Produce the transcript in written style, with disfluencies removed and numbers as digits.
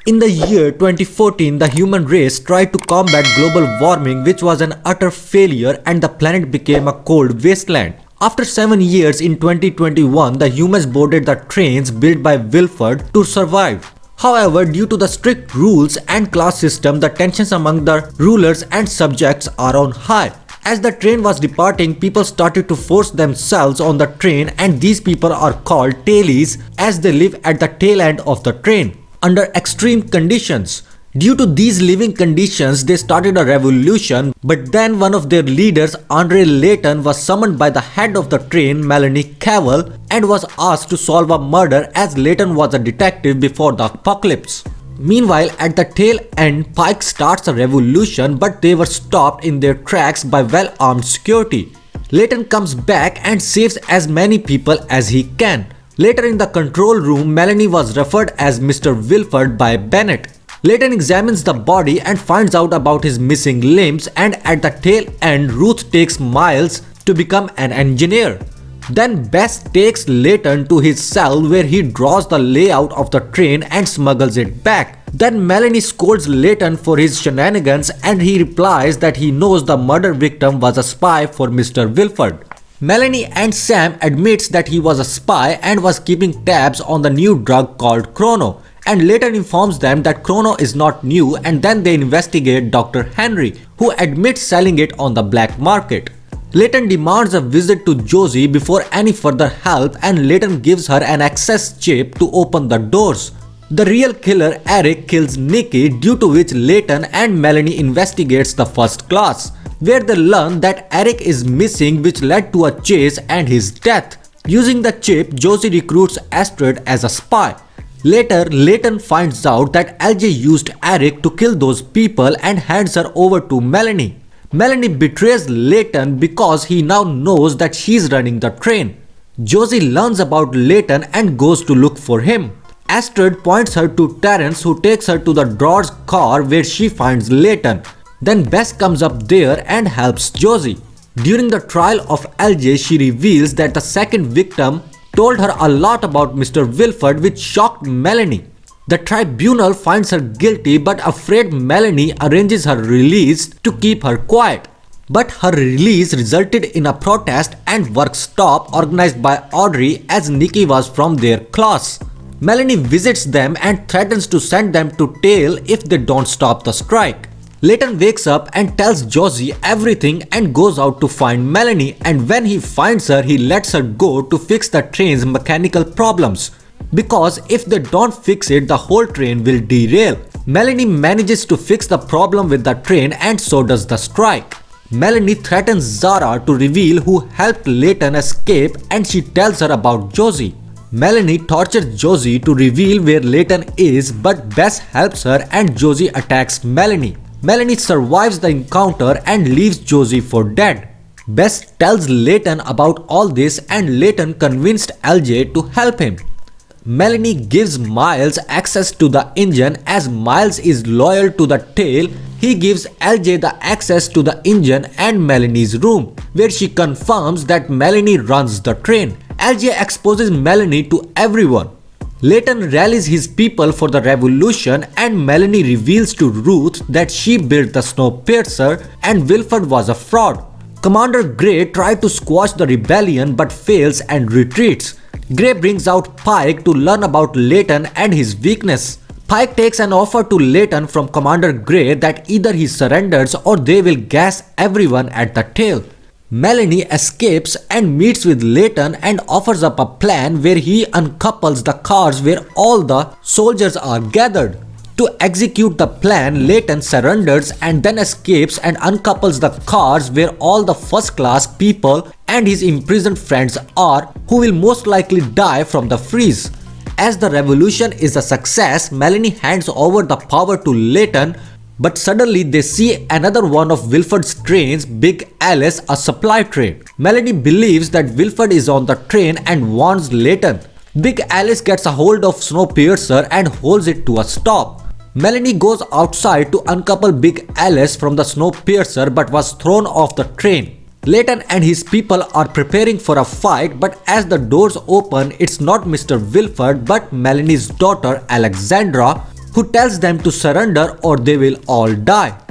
In the year 2014, the human race tried to combat global warming, which was an utter failure, and the planet became a cold wasteland. After 7 years in 2021, the humans boarded the trains built by Wilford to survive. However, due to the strict rules and class system, the tensions among the rulers and subjects are on high. As the train was departing, people started to force themselves on the train, and these people are called tailies as they live at the tail end of the train under extreme conditions. Due to these living conditions, they started a revolution, but then one of their leaders, Andre Layton, was summoned by the head of the train, Melanie Cavell, and was asked to solve a murder as Layton was a detective before the apocalypse. Meanwhile, at the tail end, Pike starts a revolution, but they were stopped in their tracks by well-armed security. Layton comes back and saves as many people as he can. Later in the control room, Melanie was referred as Mr. Wilford by Bennett. Layton examines the body and finds out about his missing limbs, and at the tail end, Ruth takes Miles to become an engineer. Then Bess takes Layton to his cell where he draws the layout of the train and smuggles it back. Then Melanie scolds Layton for his shenanigans, and he replies that he knows the murder victim was a spy for Mr. Wilford. Melanie and Sam admits that he was a spy and was keeping tabs on the new drug called Chrono, and later informs them that Chrono is not new, and then they investigate Dr. Henry, who admits selling it on the black market. Layton demands a visit to Josie before any further help, and Layton gives her an access chip to open the doors. The real killer Eric kills Nikki, due to which Layton and Melanie investigates the first class, where they learn that Eric is missing, which led to a chase and his death. Using the chip, Josie recruits Astrid as a spy. Later, Layton finds out that LJ used Eric to kill those people and hands her over to Melanie. Melanie betrays Layton because he now knows that she's running the train. Josie learns about Layton and goes to look for him. Astrid points her to Terrence, who takes her to the Draw's car where she finds Layton. Then Bess comes up there and helps Josie. During the trial of LJ, she reveals that the second victim told her a lot about Mr. Wilford, which shocked Melanie. The tribunal finds her guilty, but afraid Melanie arranges her release to keep her quiet. But her release resulted in a protest and work stop organized by Audrey, as Nikki was from their class. Melanie visits them and threatens to send them to jail if they don't stop the strike. Layton wakes up and tells Josie everything and goes out to find Melanie, and when he finds her, he lets her go to fix the train's mechanical problems, because if they don't fix it, the whole train will derail. Melanie manages to fix the problem with the train, and so does the strike. Melanie threatens Zara to reveal who helped Layton escape, and she tells her about Josie. Melanie tortures Josie to reveal where Layton is, but Bess helps her and Josie attacks Melanie. Melanie survives the encounter and leaves Josie for dead. Bess tells Layton about all this, and Layton convinced LJ to help him. Melanie gives Miles access to the engine. As Miles is loyal to the tail, he gives LJ the access to the engine and Melanie's room, where she confirms that Melanie runs the train. LJ exposes Melanie to everyone. Layton rallies his people for the revolution, and Melanie reveals to Ruth that she built the Snowpiercer and Wilford was a fraud. Commander Gray tried to squash the rebellion but fails and retreats. Gray brings out Pike to learn about Layton and his weakness. Pike takes an offer to Layton from Commander Gray that either he surrenders or they will gas everyone at the tail. Melanie escapes and meets with Layton and offers up a plan where he uncouples the cars where all the soldiers are gathered. To execute the plan, Layton surrenders and then escapes and uncouples the cars where all the first class people and his imprisoned friends are, who will most likely die from the freeze. As the revolution is a success, Melanie hands over the power to Layton, but suddenly they see another one of Wilford's trains, Big Alice, a supply train. Melanie believes that Wilford is on the train and warns Layton. Big Alice gets a hold of Snowpiercer and holds it to a stop. Melanie goes outside to uncouple Big Alice from the Snowpiercer but was thrown off the train. Layton and his people are preparing for a fight, but as the doors open, it's not Mr. Wilford but Melanie's daughter Alexandra, who tells them to surrender or they will all die.